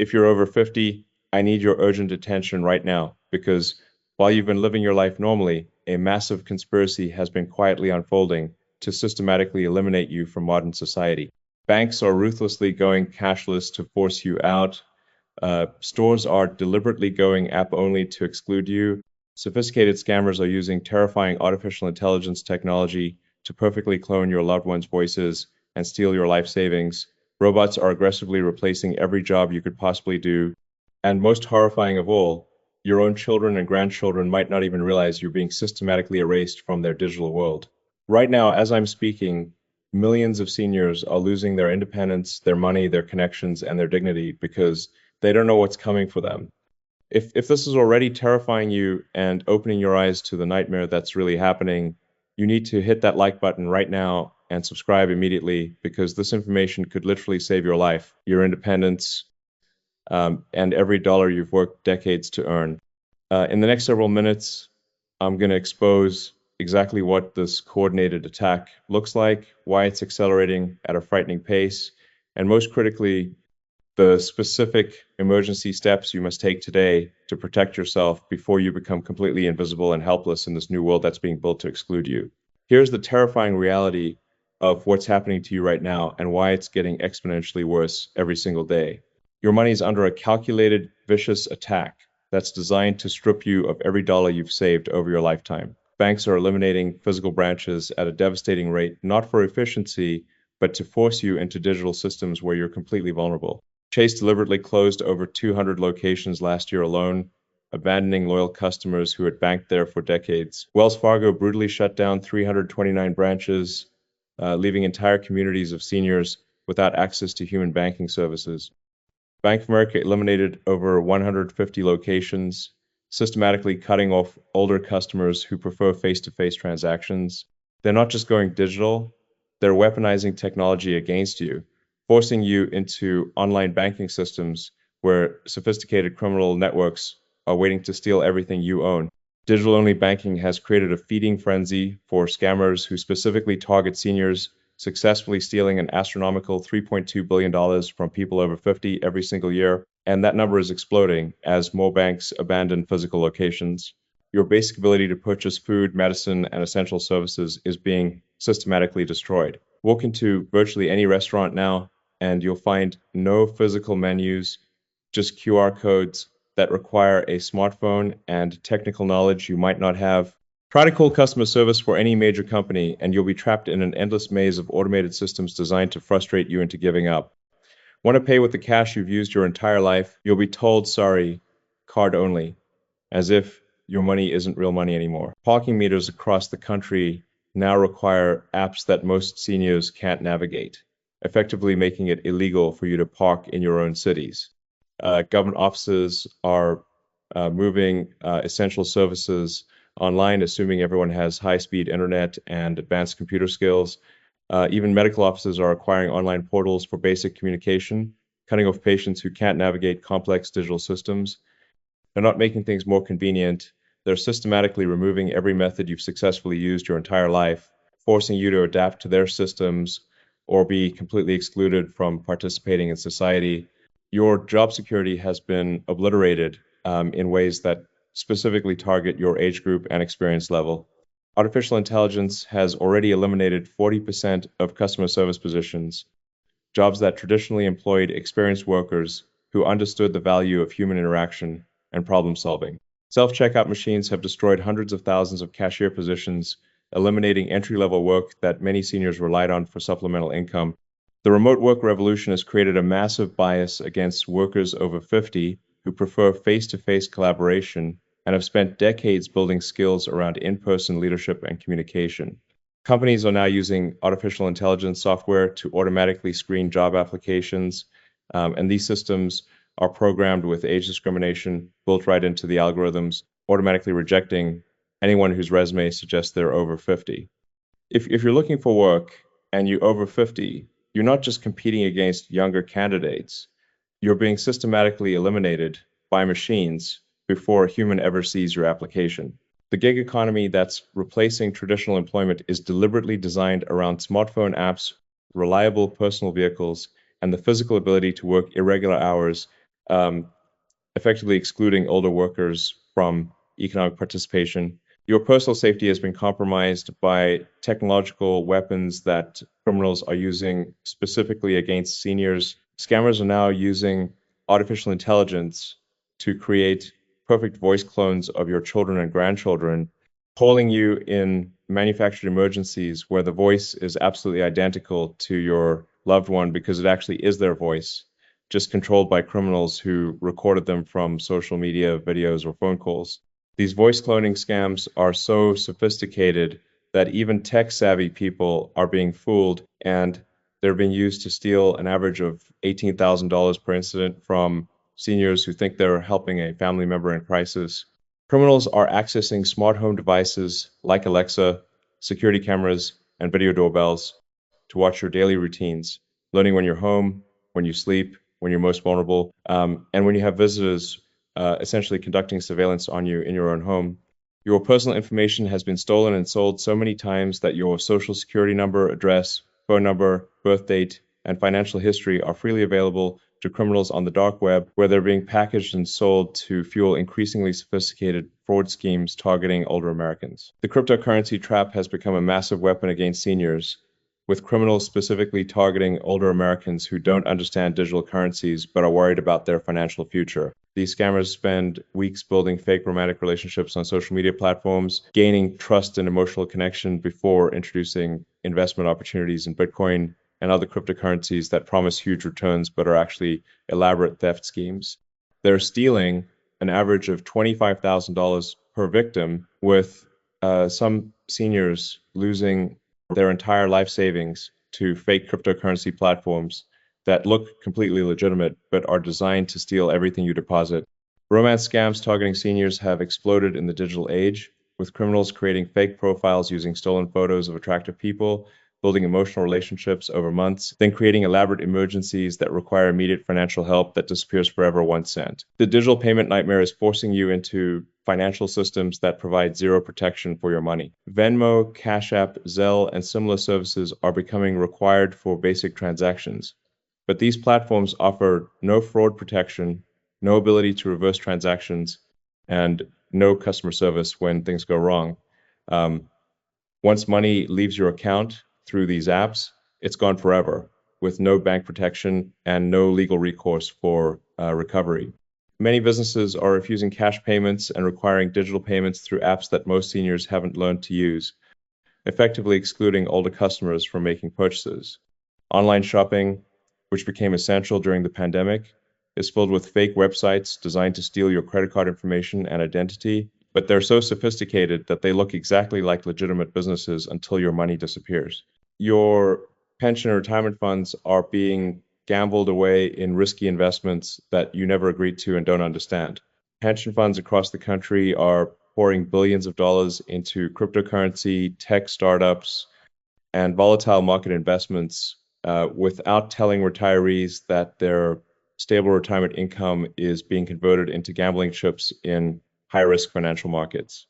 If you're over 50, I need your urgent attention right now because while you've been living your life normally, a massive conspiracy has been quietly unfolding to systematically eliminate you from modern society. Banks are ruthlessly going cashless to force you out. Stores are deliberately going app only to exclude you. Sophisticated scammers are using terrifying artificial intelligence technology to perfectly clone your loved ones' voices and steal your life savings. Robots are aggressively replacing every job you could possibly do. And most horrifying of all, your own children and grandchildren might not even realize you're being systematically erased from their digital world. Right now, as I'm speaking, millions of seniors are losing their independence, their money, their connections, and their dignity because they don't know what's coming for them. If this is already terrifying you and opening your eyes to the nightmare that's really happening, you need to hit that like button right now and subscribe immediately because this information could literally save your life, your independence, and every dollar you've worked decades to earn. In the next several minutes, I'm going to expose exactly what this coordinated attack looks like, why it's accelerating at a frightening pace, and most critically, the specific emergency steps you must take today to protect yourself before you become completely invisible and helpless in this new world that's being built to exclude you. Here's the terrifying reality of what's happening to you right now and why it's getting exponentially worse every single day. Your money is under a calculated, vicious attack that's designed to strip you of every dollar you've saved over your lifetime. Banks are eliminating physical branches at a devastating rate, not for efficiency, but to force you into digital systems where you're completely vulnerable. Chase deliberately closed over 200 locations last year alone, abandoning loyal customers who had banked there for decades. Wells Fargo brutally shut down 329 branches, leaving entire communities of seniors without access to human banking services. Bank of America eliminated over 150 locations, systematically cutting off older customers who prefer face-to-face transactions. They're not just going digital, they're weaponizing technology against you, forcing you into online banking systems where sophisticated criminal networks are waiting to steal everything you own. Digital-only banking has created a feeding frenzy for scammers who specifically target seniors, successfully stealing an astronomical $3.2 billion from people over 50 every single year, and that number is exploding as more banks abandon physical locations. Your basic ability to purchase food, medicine, and essential services is being systematically destroyed. Walk into virtually any restaurant now, and you'll find no physical menus, just QR codes that require a smartphone and technical knowledge you might not have. Try to call customer service for any major company, and you'll be trapped in an endless maze of automated systems designed to frustrate you into giving up. Want to pay with the cash you've used your entire life? You'll be told, sorry, card only, as if your money isn't real money anymore. Parking meters across the country now require apps that most seniors can't navigate, effectively making it illegal for you to park in your own cities. Government offices are moving essential services online, assuming everyone has high-speed internet and advanced computer skills. Even medical offices are acquiring online portals for basic communication, cutting off patients who can't navigate complex digital systems. They're not making things more convenient. They're systematically removing every method you've successfully used your entire life, forcing you to adapt to their systems or be completely excluded from participating in society. Your job security has been obliterated in ways that specifically target your age group and experience level. Artificial intelligence has already eliminated 40% of customer service positions, jobs that traditionally employed experienced workers who understood the value of human interaction and problem solving. Self-checkout machines have destroyed hundreds of thousands of cashier positions, eliminating entry-level work that many seniors relied on for supplemental income. The remote work revolution has created a massive bias against workers over 50 who prefer face-to-face collaboration and have spent decades building skills around in-person leadership and communication. Companies are now using artificial intelligence software to automatically screen job applications, and these systems are programmed with age discrimination built right into the algorithms, automatically rejecting anyone whose resume suggests they're over 50. If you're looking for work and you're over 50, you're not just competing against younger candidates, you're being systematically eliminated by machines before a human ever sees your application. The gig economy that's replacing traditional employment is deliberately designed around smartphone apps, reliable personal vehicles, and the physical ability to work irregular hours um, effectively excluding older workers from economic participation. Your personal safety has been compromised by technological weapons that criminals are using specifically against seniors. Scammers are now using artificial intelligence to create perfect voice clones of your children and grandchildren, calling you in manufactured emergencies where the voice is absolutely identical to your loved one because it actually is their voice, just controlled by criminals who recorded them from social media videos or phone calls. These voice cloning scams are so sophisticated that even tech-savvy people are being fooled, and they're being used to steal an average of $18,000 per incident from seniors who think they're helping a family member in crisis. Criminals are accessing smart home devices like Alexa, security cameras, and video doorbells to watch your daily routines, learning when you're home, when you sleep, when you're most vulnerable, and when you have visitors, essentially conducting surveillance on you in your own home. Your personal information has been stolen and sold so many times that your social security number, address, phone number, birth date, and financial history are freely available to criminals on the dark web, where they're being packaged and sold to fuel increasingly sophisticated fraud schemes targeting older Americans. The cryptocurrency trap has become a massive weapon against seniors, with criminals specifically targeting older Americans who don't understand digital currencies but are worried about their financial future. These scammers spend weeks building fake romantic relationships on social media platforms, gaining trust and emotional connection before introducing investment opportunities in Bitcoin and other cryptocurrencies that promise huge returns but are actually elaborate theft schemes. They're stealing an average of $25,000 per victim, with some seniors losing their entire life savings to fake cryptocurrency platforms that look completely legitimate but are designed to steal everything you deposit. Romance scams targeting seniors have exploded in the digital age, with criminals creating fake profiles using stolen photos of attractive people, building emotional relationships over months, then creating elaborate emergencies that require immediate financial help that disappears forever once sent. The digital payment nightmare is forcing you into financial systems that provide zero protection for your money. Venmo, Cash App, Zelle, and similar services are becoming required for basic transactions. But these platforms offer no fraud protection, no ability to reverse transactions, and no customer service when things go wrong. Um, Once money leaves your account through these apps, it's gone forever, with no bank protection and no legal recourse for recovery. Many businesses are refusing cash payments and requiring digital payments through apps that most seniors haven't learned to use, effectively excluding older customers from making purchases. Online shopping, which became essential during the pandemic, is filled with fake websites designed to steal your credit card information and identity, but they're so sophisticated that they look exactly like legitimate businesses until your money disappears. Your pension and retirement funds are being gambled away in risky investments that you never agreed to and don't understand. Pension funds across the country are pouring billions of dollars into cryptocurrency, tech startups, and volatile market investments without telling retirees that their stable retirement income is being converted into gambling chips in high-risk financial markets.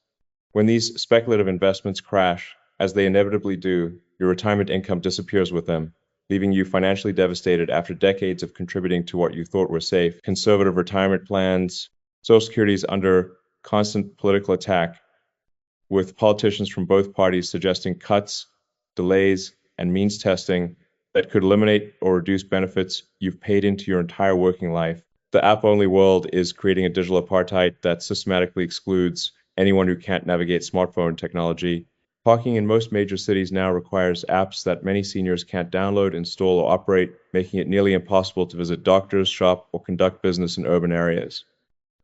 When these speculative investments crash, as they inevitably do, your retirement income disappears with them, leaving you financially devastated after decades of contributing to what you thought were safe. Conservative retirement plans, Social Security is under constant political attack, with politicians from both parties suggesting cuts, delays, and means testing that could eliminate or reduce benefits you've paid into your entire working life. The app-only world is creating a digital apartheid that systematically excludes anyone who can't navigate smartphone technology. Parking in most major cities now requires apps that many seniors can't download, install, or operate, making it nearly impossible to visit doctors, shop, or conduct business in urban areas.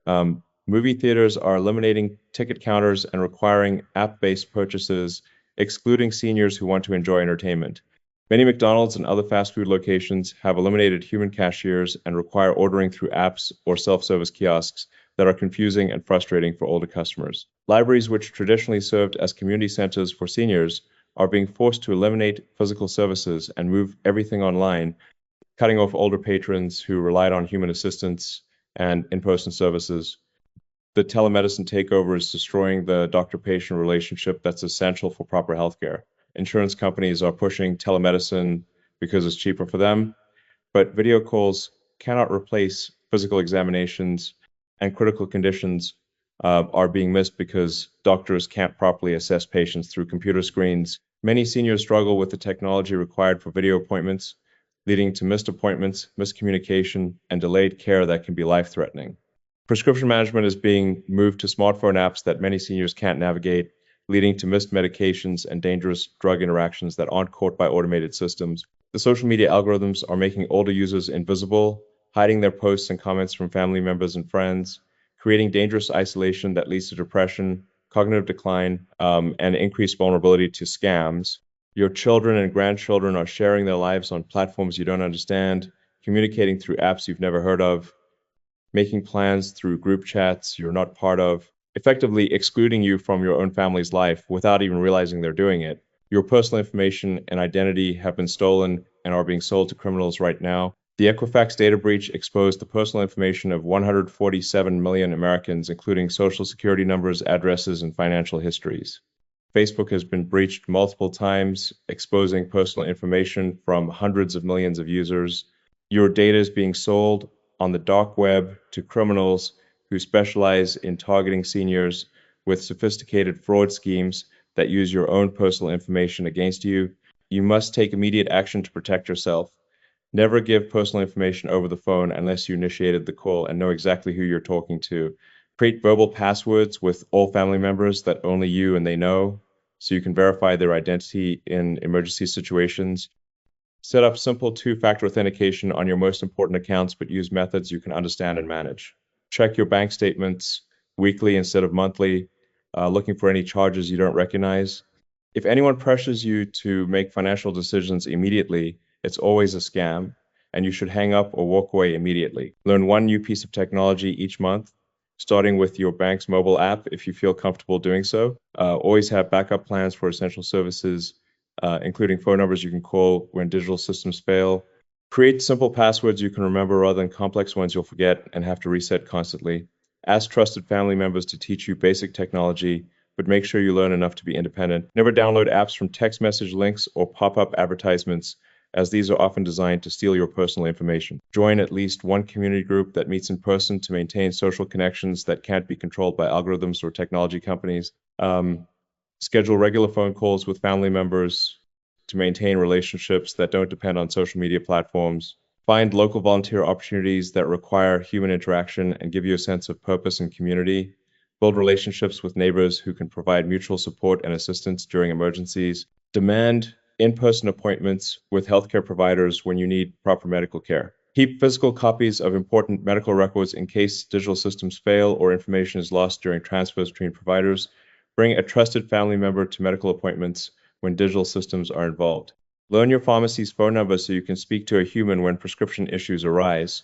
Movie theaters are eliminating ticket counters and requiring app-based purchases, excluding seniors who want to enjoy entertainment. Many McDonald's and other fast food locations have eliminated human cashiers and require ordering through apps or self-service kiosks that are confusing and frustrating for older customers. Libraries, which traditionally served as community centers for seniors, are being forced to eliminate physical services and move everything online, cutting off older patrons who relied on human assistance and in-person services. The telemedicine takeover is destroying the doctor-patient relationship that's essential for proper healthcare. Insurance companies are pushing telemedicine because it's cheaper for them, but video calls cannot replace physical examinations, and critical conditions are being missed because doctors can't properly assess patients through computer screens. Many seniors struggle with the technology required for video appointments, leading to missed appointments, miscommunication, and delayed care that can be life-threatening. Prescription management is being moved to smartphone apps that many seniors can't navigate, leading to missed medications and dangerous drug interactions that aren't caught by automated systems. The social media algorithms are making older users invisible, hiding their posts and comments from family members and friends, creating dangerous isolation that leads to depression, cognitive decline, and increased vulnerability to scams. Your children and grandchildren are sharing their lives on platforms you don't understand, communicating through apps you've never heard of, making plans through group chats you're not part of, effectively excluding you from your own family's life without even realizing they're doing it. Your personal information and identity have been stolen and are being sold to criminals right now. The Equifax data breach exposed the personal information of 147 million Americans, including social security numbers, addresses, and financial histories. Facebook has been breached multiple times, exposing personal information from hundreds of millions of users. Your data is being sold on the dark web to criminals who specialize in targeting seniors with sophisticated fraud schemes that use your own personal information against you. You must take immediate action to protect yourself. Never give personal information over the phone unless you initiated the call and know exactly who you're talking to. Create verbal passwords with all family members that only you and they know, so you can verify their identity in emergency situations. Set up simple two-factor authentication on your most important accounts, but use methods you can understand and manage. Check your bank statements weekly instead of monthly, looking for any charges you don't recognize. If anyone pressures you to make financial decisions immediately, it's always a scam, and you should hang up or walk away immediately. Learn one new piece of technology each month, starting with your bank's mobile app if you feel comfortable doing so. Always have backup plans for essential services, including phone numbers you can call when digital systems fail. Create simple passwords you can remember rather than complex ones you'll forget and have to reset constantly. Ask trusted family members to teach you basic technology, but make sure you learn enough to be independent. Never download apps from text message links or pop-up advertisements, as these are often designed to steal your personal information. Join at least one community group that meets in person to maintain social connections that can't be controlled by algorithms or technology companies. Schedule regular phone calls with family members to maintain relationships that don't depend on social media platforms. Find local volunteer opportunities that require human interaction and give you a sense of purpose and community. Build relationships with neighbors who can provide mutual support and assistance during emergencies. Demand in-person appointments with healthcare providers when you need proper medical care. Keep physical copies of important medical records in case digital systems fail or information is lost during transfers between providers. Bring a trusted family member to medical appointments when digital systems are involved. Learn your pharmacy's phone number so you can speak to a human when prescription issues arise.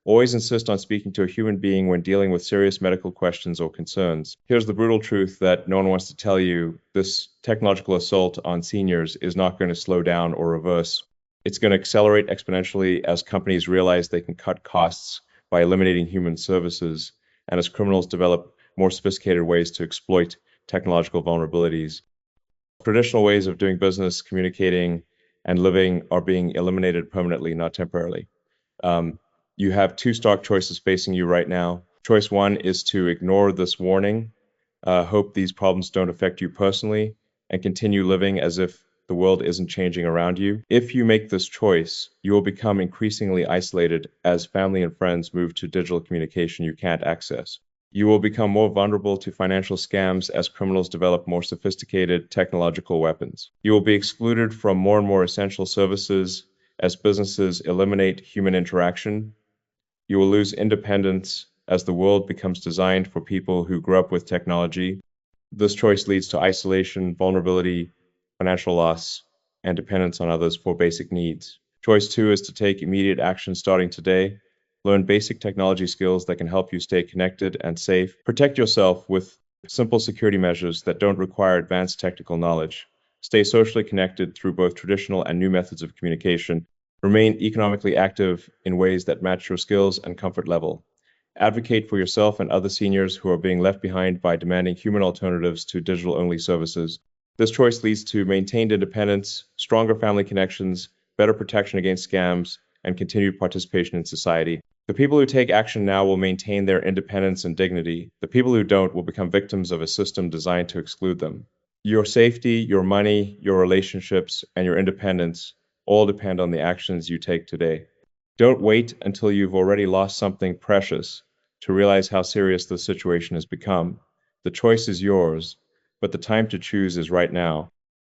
Always insist on speaking to a human being when dealing with serious medical questions or concerns. Here's the brutal truth that no one wants to tell you. This technological assault on seniors is not going to slow down or reverse. It's going to accelerate exponentially as companies realize they can cut costs by eliminating human services, and as criminals develop more sophisticated ways to exploit technological vulnerabilities. Traditional ways of doing business, communicating, and living are being eliminated permanently, not temporarily. You have two stark choices facing you right now. Choice one is to ignore this warning, hope these problems don't affect you personally, and continue living as if the world isn't changing around you. If you make this choice, you will become increasingly isolated as family and friends move to digital communication you can't access. You will become more vulnerable to financial scams as criminals develop more sophisticated technological weapons. You will be excluded from more and more essential services as businesses eliminate human interaction. You will lose independence as the world becomes designed for people who grew up with technology. This choice leads to isolation, vulnerability, financial loss, and dependence on others for basic needs. Choice two is to take immediate action starting today. Learn basic technology skills that can help you stay connected and safe. Protect yourself with simple security measures that don't require advanced technical knowledge. Stay socially connected through both traditional and new methods of communication. Remain economically active in ways that match your skills and comfort level. Advocate for yourself and other seniors who are being left behind by demanding human alternatives to digital-only services. This choice leads to maintained independence, stronger family connections, better protection against scams, and continued participation in society. The people who take action now will maintain their independence and dignity. The people who don't will become victims of a system designed to exclude them. Your safety, your money, your relationships, and your independence all depend on the actions you take today. Don't wait until you've already lost something precious to realize how serious the situation has become. The choice is yours, but the time to choose is right now.